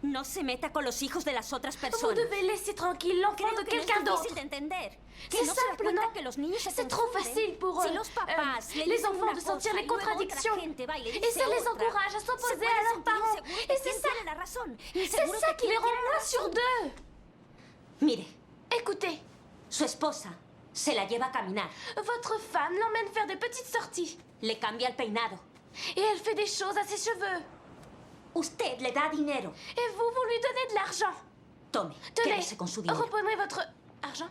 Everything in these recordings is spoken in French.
No se meta con los hijos de las otras Vous personas. devez laisser tranquille l'enfant Creo de que no quelqu'un es d'autre. difícil de entender. C'est Si no se da simple, cuenta non? que los niños se C'est trop confunden. facile pour Si los papás le les dicen enfants una de sentir cosa les y luego otra contradictions. gente va y le Et dice ça les otra, encourage à se s'opposer puede à leurs sentir parents. inseguro Et de c'est quién ça, tiene la razón. c'est Inseguro ça de qui quién les rend tiene la moins sur razón. d'eux. Mire, Écoutez, su esposa se la lleva a caminar. votre femme l'emmène faire des petites sorties. Le cambia el peinado. Et elle fait des choses à ses cheveux. Usted le da dinero. Et vous lui donnez de l'argent. Tome, Tenez, quédese con su dinero. reprenez votre argent.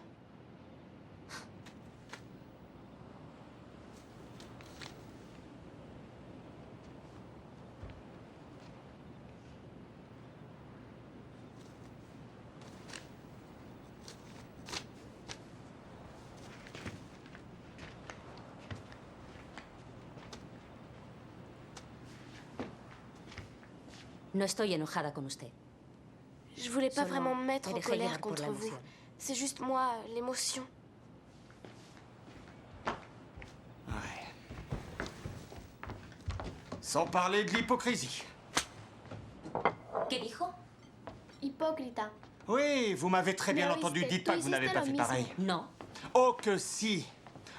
No estoy enojada con usted. Je voulais pas Solo vraiment me mettre me en dejé colère llevar por la contre vous. emoción. C'est juste moi, l'émotion. Ouais. Sans parler de l'hypocrisie. ¿Qué dijo? Hipócrita. Oui, vous m'avez très bien Mais entendu. oíste, Dites pas tú que vous n'avez hiciste pas lo fait mismo. pareil. No. Oh que si.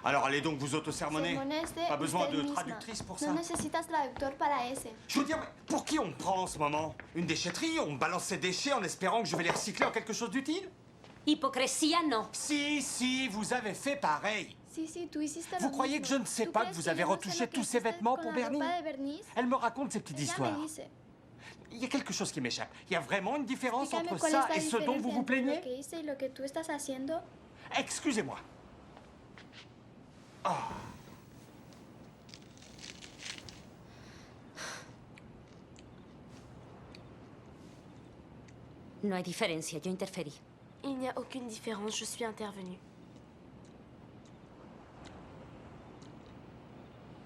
Alors allez donc vous auto-sermonner. Sermoneste Pas besoin usted de misma. traductrice pour ça. No necesitas traductor para ese. Je veux dire, mais pour qui on me prend en ce moment? Une déchetterie? On me balance ces déchets en espérant que je vais les recycler en quelque chose d'utile? Hipocresía no. Si, vous avez fait pareil. Si, tú hiciste lo Vous croyez que je mismo. ne sais ¿Tú pas crees que vous que avez yo no sé retouché lo que tous ces hiciste vêtements con pour la ropa Bernie? de Bernice? Elle me raconte ces petites Ella histoires. me dice. Il y a quelque chose qui m'échappe. Il y a vraiment une différence Explícame entre cuál ça es la et ce dont vous vous diferencia entre plaignez? lo que hice y lo que tú estás haciendo. Excusez-moi. Oh. No hay diferencia, yo interferí. Il n'y a aucune différence, je suis intervenue.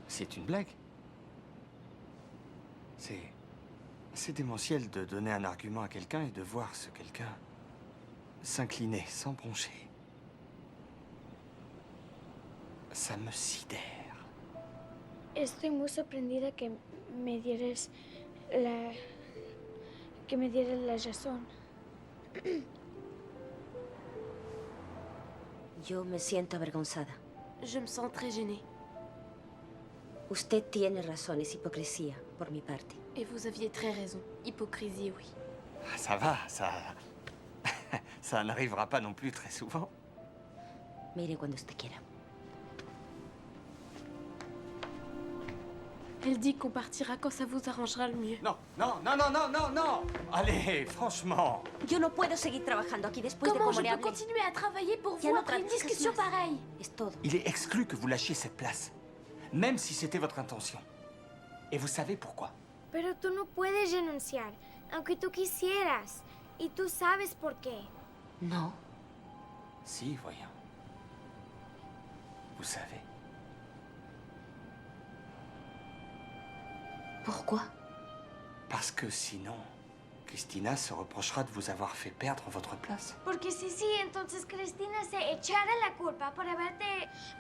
C'est une blague. C'est démentiel de donner un argument à quelqu'un et de voir ce quelqu'un s'incliner sans broncher. Ça me sidère. Estoy muy sorprendida que me dieras la razón. Yo me siento avergonzada. Je me sens très gênée. Usted tiene razón, es hipocresía, por mi parte. Et vous aviez très raison. Hypocrisie, oui. Ah, ça va, ça... ça n'arrivera pas non plus très souvent. Me iré cuando usted quiera. Elle dit qu'on partira quand ça vous arrangera le mieux. Non. Allez, franchement. Yo no puedo seguir trabajando aquí después de Comment cómo je le peux hablé. continuer à travailler pour Ya vous no après une practicas discussion más. pareille? Es todo. Il est exclu que vous lâchiez cette place. Même si c'était votre intention. Et vous savez pourquoi? Pero tú no puedes renunciar, aunque tú quisieras. Y tú sabes por qué. No. Si, voyons. Vous savez. Pourquoi? Parce que sinon, Cristina se reprochera de vous avoir fait perdre votre place. Porque sí, entonces Cristina se echará la culpa por haberte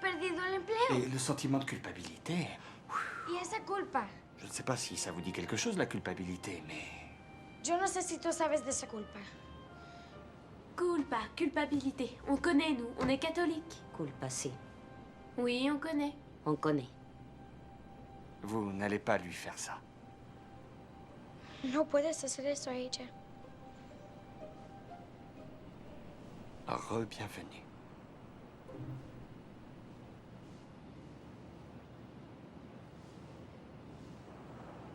perdido el empleo. Et le sentiment de culpabilité... Y esa culpa, Je ne sais pas si ça vous dit quelque chose, la culpabilité, mais... yo no sé si tú sabes de esa culpa. Culpa, culpabilité. On connaît, nous. On est catholiques. Culpa, sí. Oui, on connaît. On connaît. Vous n'allez pas lui faire ça. No puedes hacer eso a ella. Re-bienvenue.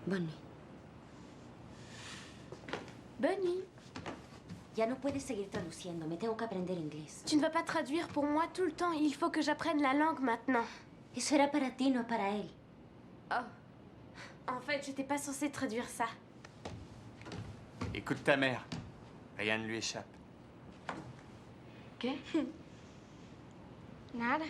Bonne nuit. Bonne nuit. Ya no puedes seguir traduciendo. Me tengo que aprender inglés. Tu ne vas pas traduire pour moi tout le temps. Il faut que j'apprenne la langue maintenant. Eso era para ti, no para él. Oh. En fait, j'étais pas censée traduire ça. Écoute ta mère. Rien ne lui échappe. ¿Qué? Nada.